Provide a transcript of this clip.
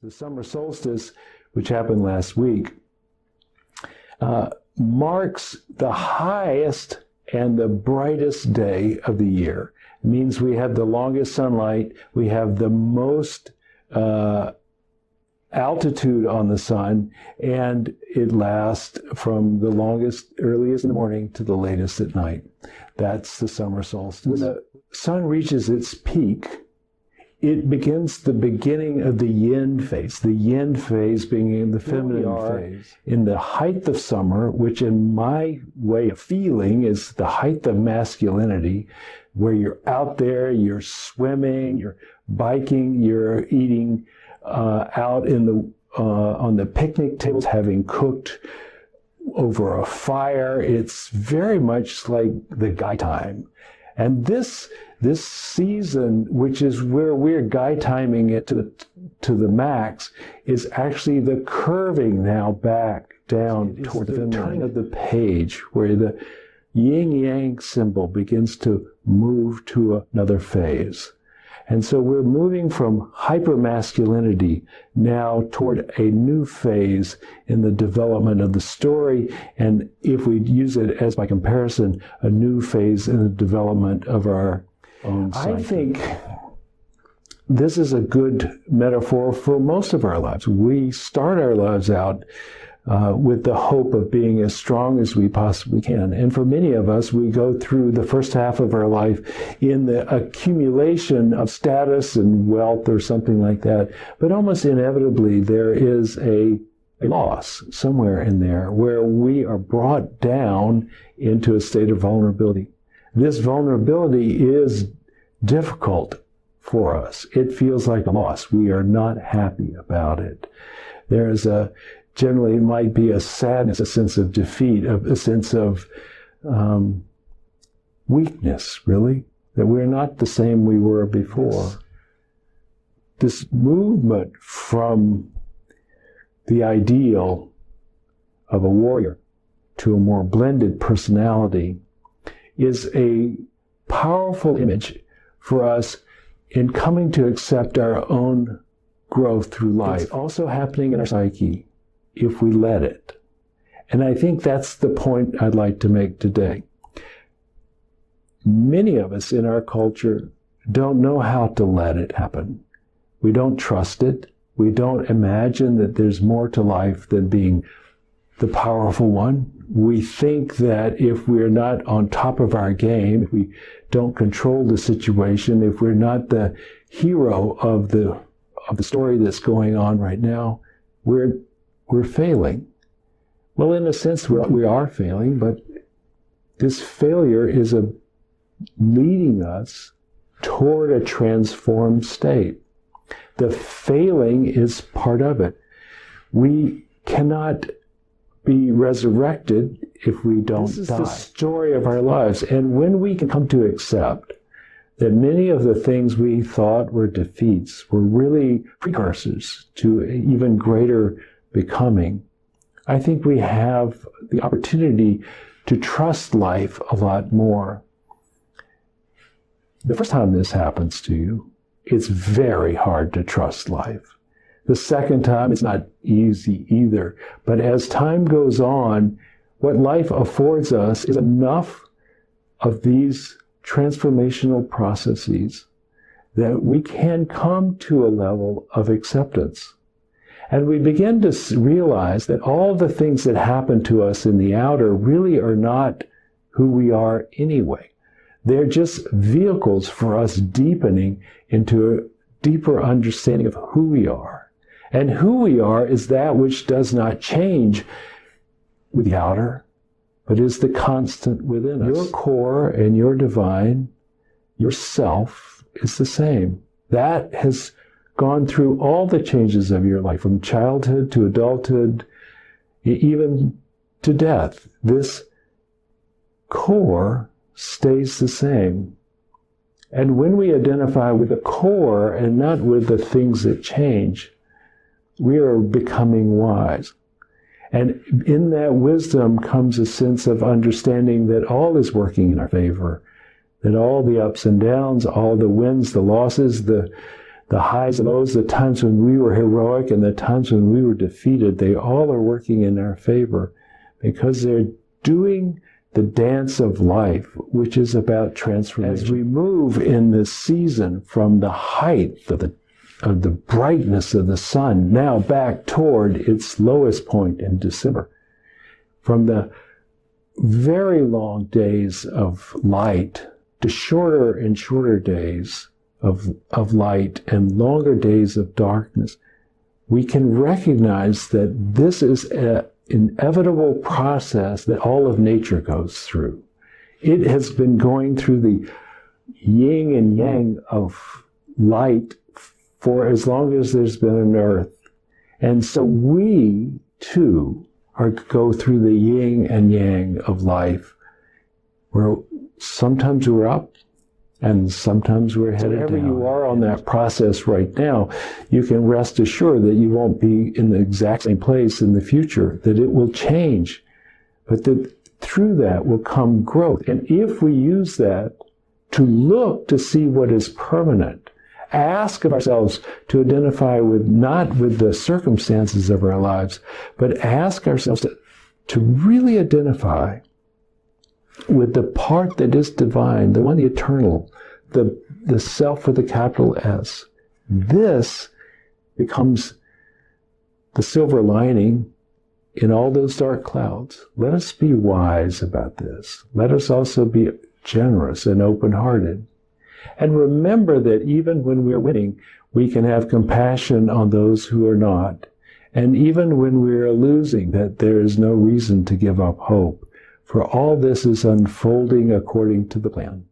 The summer solstice, which happened last week, marks the highest and the brightest day of the year. It means we have the longest sunlight, we have the most altitude on the sun, and it lasts from the earliest in the morning to the latest at night. That's the summer solstice. When the sun reaches its peak, it begins the beginning of the yin phase. The yin phase being in the feminine phase. In the height of summer, which in my way of feeling is the height of masculinity, where you're out there, you're swimming, you're biking, you're eating out in the on the picnic tables, having cooked over a fire. It's very much like the guy time. And this season, which is where we're guy timing it to the max, is actually the curving now back down toward the turn of the page, where the yin-yang symbol begins to move to another phase. And so we're moving from hypermasculinity now toward a new phase in the development of the story, and if we use it as by comparison, a new phase in the development of our own psyche. I think this is a good metaphor for most of our lives. We start our lives out with the hope of being as strong as we possibly can. And for many of us, we go through the first half of our life in the accumulation of status and wealth or something like that. But almost inevitably, there is a loss somewhere in there where we are brought down into a state of vulnerability. This vulnerability is difficult for us. It feels like a loss. We are not happy about it. There is generally, it might be a sadness, a sense of defeat, a sense of weakness, really, that we're not the same we were before. Yes. This movement from the ideal of a warrior to a more blended personality is a powerful image for us in coming to accept our own growth through life. It's also happening in our psyche, if we let it. And I think that's the point I'd like to make today. Many of us in our culture don't know how to let it happen. We don't trust it. We don't imagine that there's more to life than being the powerful one. We think that if we're not on top of our game, if we don't control the situation, if we're not the hero of the story that's going on right now, we're failing. Well, in a sense, we are failing, but this failure is leading us toward a transformed state. The failing is part of it. We cannot be resurrected if we don't die. This is the story of our lives. And when we can come to accept that many of the things we thought were defeats were really precursors to even greater becoming, I think we have the opportunity to trust life a lot more. The first time this happens to you, it's very hard to trust life. The second time, it's not easy either. But as time goes on, what life affords us is enough of these transformational processes that we can come to a level of acceptance. And we begin to realize that all the things that happen to us in the outer really are not who we are anyway. They're just vehicles for us deepening into a deeper understanding of who we are. And who we are is that which does not change with the outer, but is the constant within us. Your core and your divine, yourself, is the same. That has gone through all the changes of your life, from childhood to adulthood, even to death. This core stays the same. And when we identify with the core and not with the things that change, we are becoming wise. And in that wisdom comes a sense of understanding that all is working in our favor, that all the ups and downs, all the wins, the losses, the The highs and lows, the times when we were heroic and the times when we were defeated, they all are working in our favor because they're doing the dance of life, which is about transformation. As we move in this season from the height of the brightness of the sun, now back toward its lowest point in December, from the very long days of light to shorter and shorter days of light and longer days of darkness, we can recognize that this is an inevitable process that all of nature goes through. It has been going through the yin and yang of light for as long as there's been an earth. And so we, too, go through the yin and yang of life, where sometimes we're up, and sometimes we're headed down. Wherever you are on that process right now, you can rest assured that you won't be in the exact same place in the future, that it will change, but that through that will come growth. And if we use that to look to see what is permanent, ask of ourselves to identify with, not with the circumstances of our lives, but ask ourselves to really identify with the part that is divine, the one, the eternal, the self with a capital S. This becomes the silver lining in all those dark clouds. Let us be wise about this. Let us also be generous and open-hearted. And remember that even when we're winning, we can have compassion on those who are not. And even when we are losing, that there is no reason to give up hope. For all this is unfolding according to the plan.